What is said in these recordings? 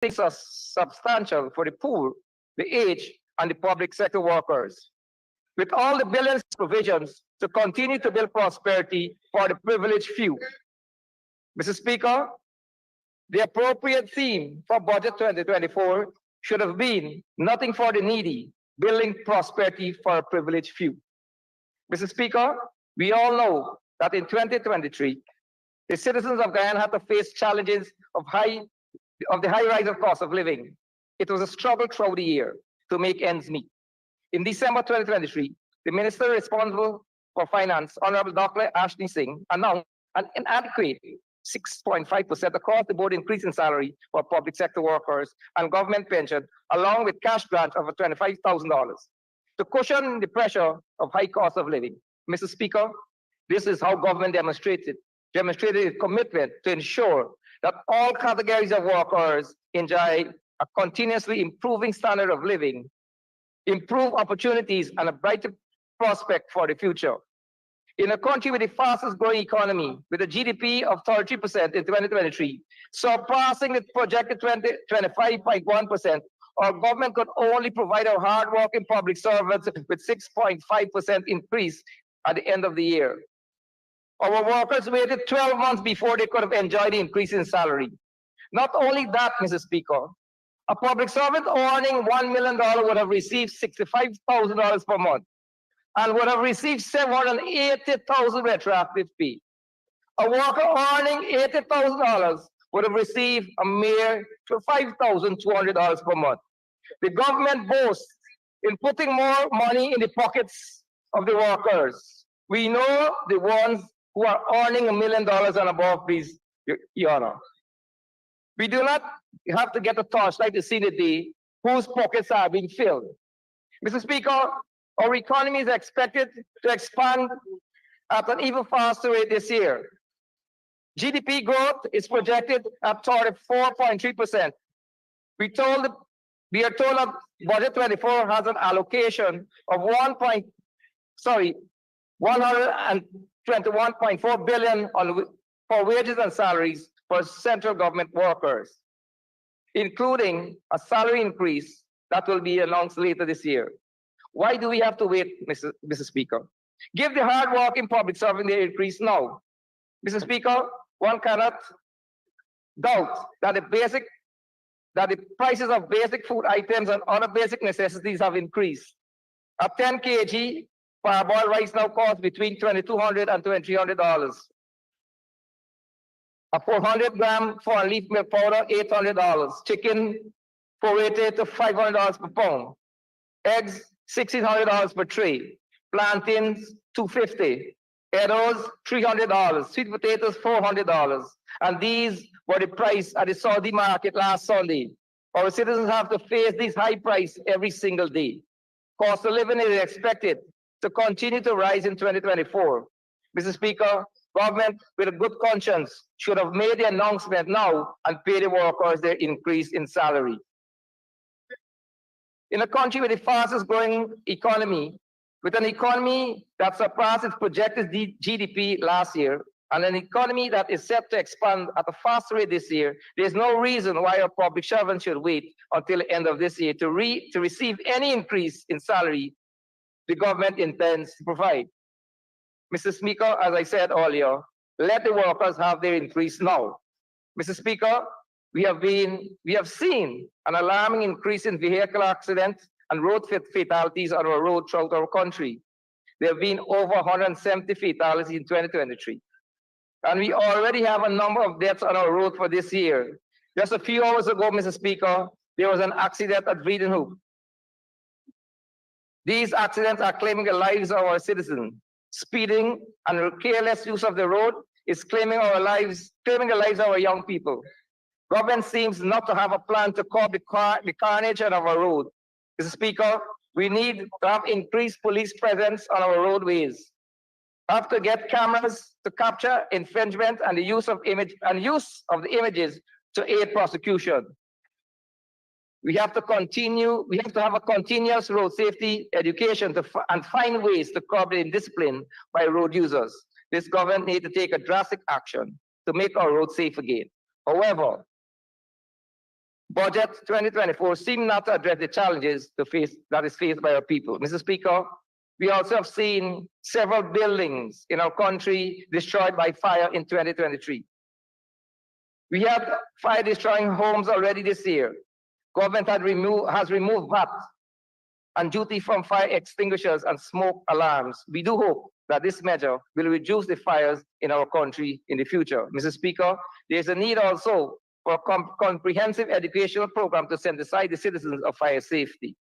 are substantial for the poor, the aged, and the public sector workers. With all the billions of provisions to continue to build prosperity for the privileged few. Mr. Speaker, the appropriate theme for Budget 2024 should have been nothing for the needy, building prosperity for a privileged few. Mr. Speaker, we all know that in 2023, the citizens of Guyana had to face challenges of the high rise of cost of living. It was a struggle throughout the year to make ends meet. In December 2023, the minister responsible for finance, Honorable Dr. Ashley Singh, announced an inadequate 6.5% across the board increase in salary for public sector workers and government pension, along with cash grant of $25,000 to cushion the pressure of high cost of living. Mr. Speaker, this is how government demonstrated its commitment to ensure that all categories of workers enjoy a continuously improving standard of living, improve opportunities, and a brighter prospect for the future. In a country with the fastest growing economy, with a GDP of 33% in 2023, surpassing the projected 25.1%, our government could only provide our hardworking public servants with 6.5% increase at the end of the year. Our workers waited 12 months before they could have enjoyed the increase in salary. Not only that, Mr. Speaker, a public servant earning $1 million would have received $65,000 per month and would have received $780,000 retroactive pay. A worker earning $80,000 would have received a mere $5,200 per month. The government boasts in putting more money in the pockets of the workers. We know the ones who are earning $1 million and above, please, Your Honor. We do not have to get a torchlight to see the day whose pockets are being filled. Mr. Speaker, our economy is expected to expand at an even faster rate this year. GDP growth is projected at 34.3%. We are told that Budget 24 has an allocation of $121.4 billion for wages and salaries for central government workers, including a salary increase that will be announced later this year. Why do we have to wait, Mr. Speaker? Give the hardworking public servant their increase now. Mr. Speaker, one cannot doubt that the prices of basic food items and other basic necessities have increased. A 10 kg parboiled rice now costs between $2,200 and $2,300. A 400-gram foreign leaf milk powder, $800. Chicken, prorated to $500 per pound. Eggs, $1,600 per tray. Plantains, $250. Edos, $300. Sweet potatoes, $400. And these were the price at the Saudi market last Sunday. Our citizens have to face these high prices every single day. Cost of living is expected to continue to rise in 2024. Mr. Speaker, government with a good conscience should have made the announcement now and pay the workers their increase in salary. In a country with the fastest growing economy, with an economy that surpassed its projected GDP last year, and an economy that is set to expand at a fast rate this year, there's no reason why our public servants should wait until the end of this year to receive any increase in salary the government intends to provide. Mr. Speaker, as I said earlier, let the workers have their increase now. Mr. Speaker, we have seen an alarming increase in vehicle accidents and road fatalities on our road throughout our country. There have been over 170 fatalities in 2023. And we already have a number of deaths on our road for this year. Just a few hours ago, Mr. Speaker, there was an accident at Vredenhoek. These accidents are claiming the lives of our citizens. Speeding and careless use of the road is claiming the lives of our young people. Government seems not to have a plan to curb the carnage on our road. Mr. Speaker, we need to have increased police presence on our roadways. Have to get cameras to capture infringement and the use of the images to aid prosecution. We have to have a continuous road safety education and find ways to curb the indiscipline by road users. This government needs to take a drastic action to make our roads safe again. However, Budget 2024 seems not to address the challenges that is faced by our people. Mr. Speaker, we also have seen several buildings in our country destroyed by fire in 2023. We had fire destroying homes already this year. Government has removed VAT and duty from fire extinguishers and smoke alarms. We do hope that this measure will reduce the fires in our country in the future. Mr. Speaker, there's a need also for a comprehensive educational program to sensitize the citizens of fire safety.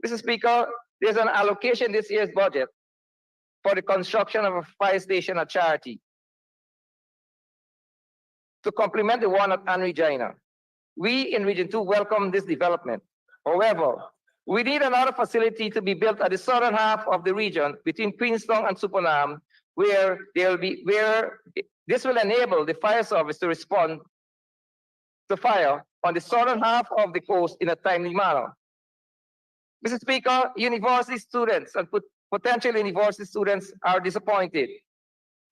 Mr. Speaker, there's an allocation this year's budget for the construction of a fire station at Charity to complement the one at Regina. We in Region 2 welcome this development. However, we need another facility to be built at the southern half of the region between Queenstown and Supernam, where this will enable the fire service to respond to fire on the southern half of the coast in a timely manner. Mr. Speaker, university students and potential university students are disappointed.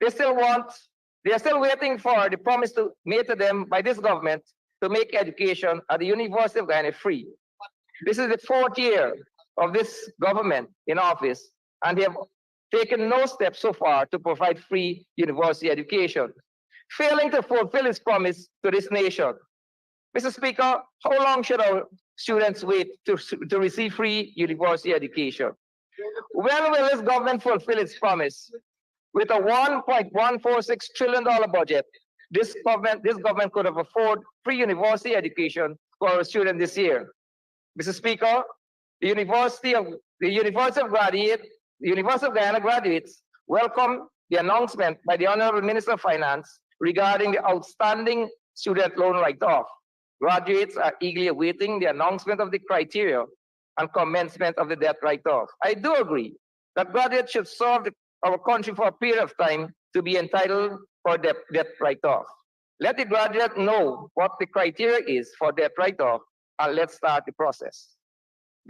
They are still waiting for the promise made to them by this government to make education at the University of Guyana free. This is the 4th year of this government in office, and they have taken no steps so far to provide free university education, failing to fulfill its promise to this nation. Mr. Speaker, how long should our students wait to receive free university education? When will this government fulfill its promise? With a $1.146 trillion budget, this government could have afforded free university education for our students this year. Mr. Speaker, the University of Guyana graduates welcome the announcement by the Honorable Minister of Finance regarding the outstanding student loan write-off. Graduates are eagerly awaiting the announcement of the criteria and commencement of the debt write-off. I do agree that graduates should serve our country for a period of time to be entitled for debt write-off. Let the graduate know what the criteria is for debt write-off, and let's start the process.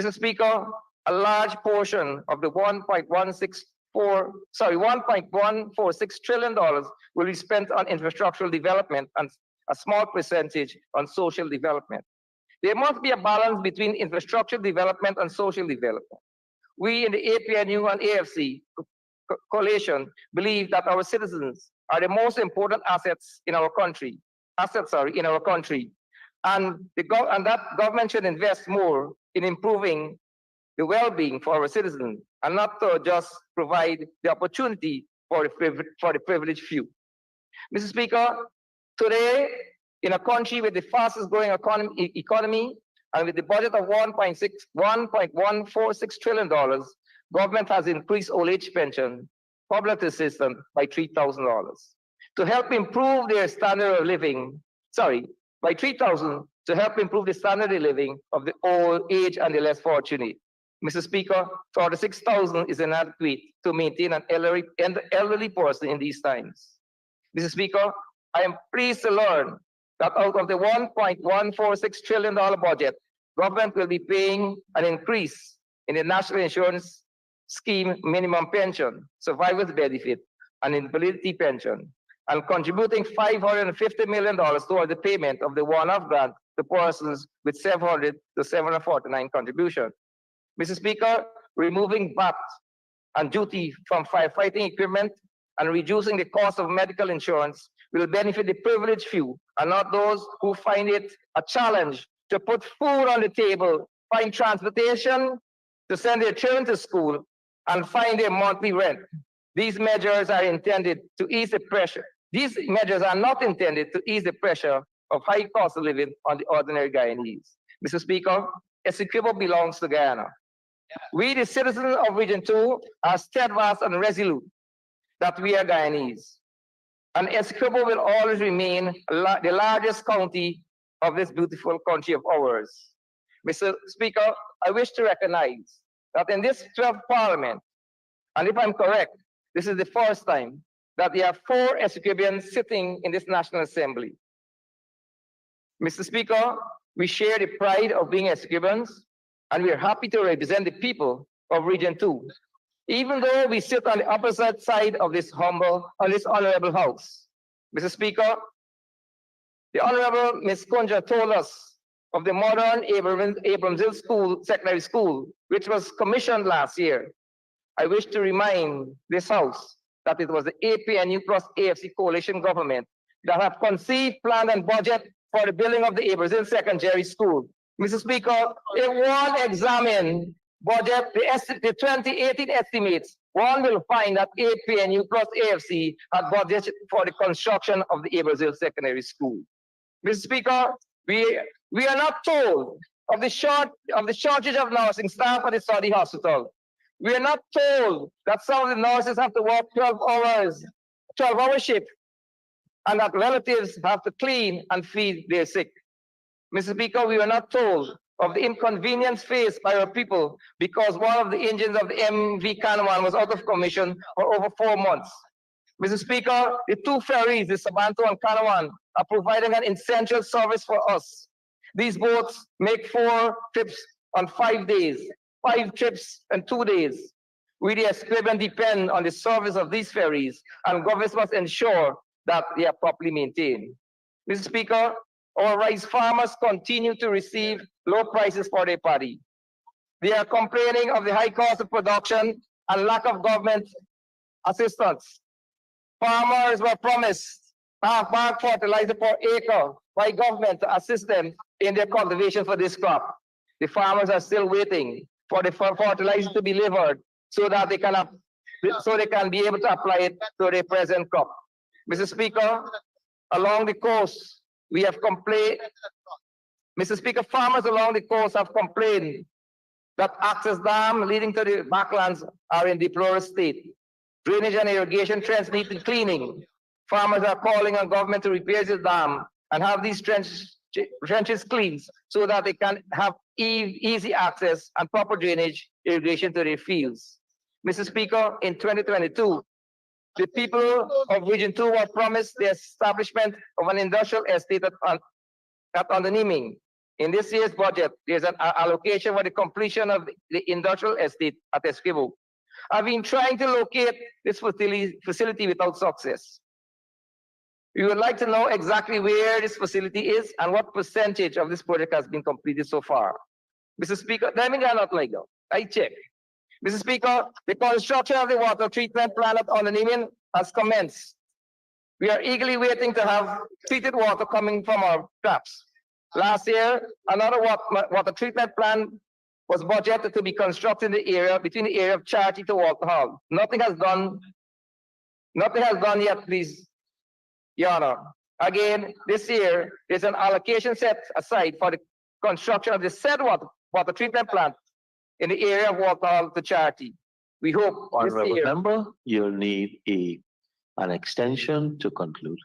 Mr. Speaker, a large portion of the $1.146 trillion will be spent on infrastructural development and a small percentage on social development. There must be a balance between infrastructure development and social development. We in the APNU and AFC coalition believe that our citizens are the most important assets in our country, and that government should invest more in improving the well-being for our citizens and not to just provide the opportunity for the privileged few. Mr. Speaker, today, in a country with the fastest growing economy and with the budget of $1.146 trillion, government has increased old age pension, public assistance by $3,000 to help improve their standard of living. By $3,000 to help improve the standard of living of the old age and the less fortunate. Mr. Speaker, $46,000 is inadequate to maintain an elderly person in these times. Mr. Speaker, I am pleased to learn that out of the $1.146 trillion budget, government will be paying an increase in the National Insurance Scheme minimum pension, survivor's benefit, and invalidity pension, and contributing $550 million toward the payment of the one-off grant to persons with 700 to 749 contribution. Mr. Speaker, removing VAT and duty from firefighting equipment and reducing the cost of medical insurance will benefit the privileged few and not those who find it a challenge to put food on the table, find transportation to send their children to school, and find their monthly rent. These measures are intended to ease the pressure. These measures are not intended to ease the pressure of high cost of living on the ordinary Guyanese. Mr. Speaker, Essequibo belongs to Guyana. We, the citizens of Region 2, are steadfast and resolute that we are Guyanese. And Essequibo will always remain the largest county of this beautiful country of ours. Mr. Speaker, I wish to recognize that in this 12th Parliament, and if I'm correct, this is the first time that there are 4 Essequibians sitting in this National Assembly. Mr. Speaker, we share the pride of being Essequibians, and we are happy to represent the people of Region 2, even though we sit on the opposite side of this honorable house. Mr. Speaker, the Honorable Ms. Kunja told us of the modern Abramsville School, Secondary School, which was commissioned last year. I wish to remind this House that it was the APNU plus AFC coalition government that have conceived, planned, and budget for the building of the Abramsville Secondary School. Mr. Speaker, if one examine budget, the 2018 estimates, one will find that APNU plus AFC had budgeted for the construction of the Abramsville Secondary School. Mr. Speaker, we are not told of the shortage of nursing staff at the Saudi hospital. We are not told that some of the nurses have to work 12-hour shift, and that relatives have to clean and feed their sick. Mr. Speaker, we were not told of the inconvenience faced by our people because one of the engines of the MV Canaman was out of commission for over 4 months. Mr. Speaker, the two ferries, the Sabanto and Canaman, are providing an essential service for us. These boats make 4 trips on 5 days, 5 trips in 2 days. We, the Escriban, depend on the service of these ferries, and governments must ensure that they are properly maintained. Mr. Speaker, our rice farmers continue to receive low prices for their paddy. They are complaining of the high cost of production and lack of government assistance. Farmers were promised half-bag fertilizer per acre by government to assist them in their cultivation for this crop. The farmers are still waiting for the fertilizer to be delivered so that they can be able to apply it to their present crop. Mr. Speaker, along the coast, we have complained. Mr. Speaker, farmers along the coast have complained that access dams leading to the backlands are in deplorable state. Drainage and irrigation trenches need cleaning. Farmers are calling on government to repair the dam and have these trenches cleaned so that they can have easy access and proper drainage irrigation to their fields. Mr. Speaker, in 2022, the people of Region 2 were promised the establishment of an industrial estate at Niming. In this year's budget, there's an allocation for the completion of the industrial estate at Esquivo. I've been trying to locate this facility without success. We would like to know exactly where this facility is and what percentage of this project has been completed so far. Mr. Speaker, I check. Mr. Speaker, the construction of the water treatment plant at Onanimian has commenced. We are eagerly waiting to have treated water coming from our taps. Last year, another water treatment plant was budgeted to be constructed in the area between the area of Charity to Walter Hall. Nothing has done yet, please, Your Honor. Again, this year, there's an allocation set aside for the construction of the said water treatment plant in the area of Walter Hall to Charity. We hope Honorable this year. member, you'll need an extension to conclude.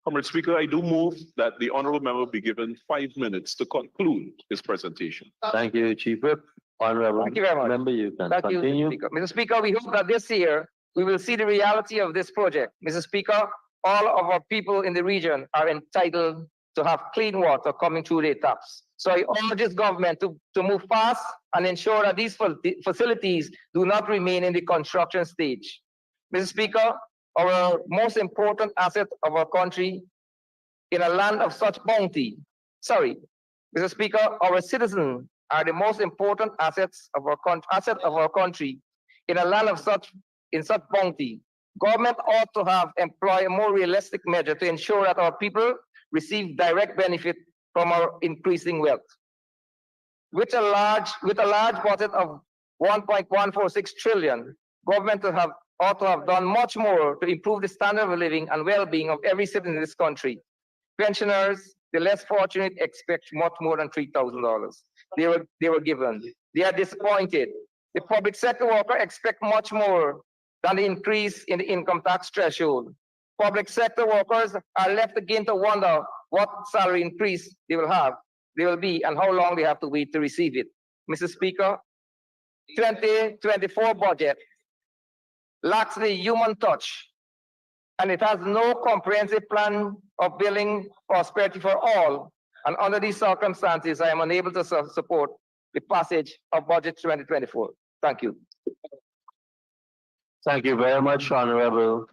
Comrade Speaker, I do move that the honorable member be given 5 minutes to conclude his presentation. Thank you, Chief Whip. Honorable Thank you very much. member, you can Thank you, continue. Mr. Speaker. Mr. Speaker, we hope that this year we will see the reality of this project. Mr. Speaker, all of our people in the region are entitled to have clean water coming through their taps. So I urge this government to move fast and ensure that these facilities do not remain in the construction stage. Mr. Speaker, our most important asset of our country in a land of such bounty. Mr. Speaker, our citizens are the most important assets of our country in a land of such bounty. Government ought to employ a more realistic measure to ensure that our people receive direct benefit from our increasing wealth. With a large budget of 1.146 trillion, government ought to have done much more to improve the standard of living and well-being of every citizen in this country. Pensioners, the less fortunate, expect much more than $3,000. They were given. They are disappointed. The public sector worker expect much more than the increase in the income tax threshold. Public sector workers are left again to wonder what salary increase they will be, and how long they have to wait to receive it. Mr. Speaker, 2024 budget lacks the human touch, and it has no comprehensive plan of building prosperity for all. And under these circumstances, I am unable to support the passage of Budget 2024. Thank you. Thank you very much, Honorable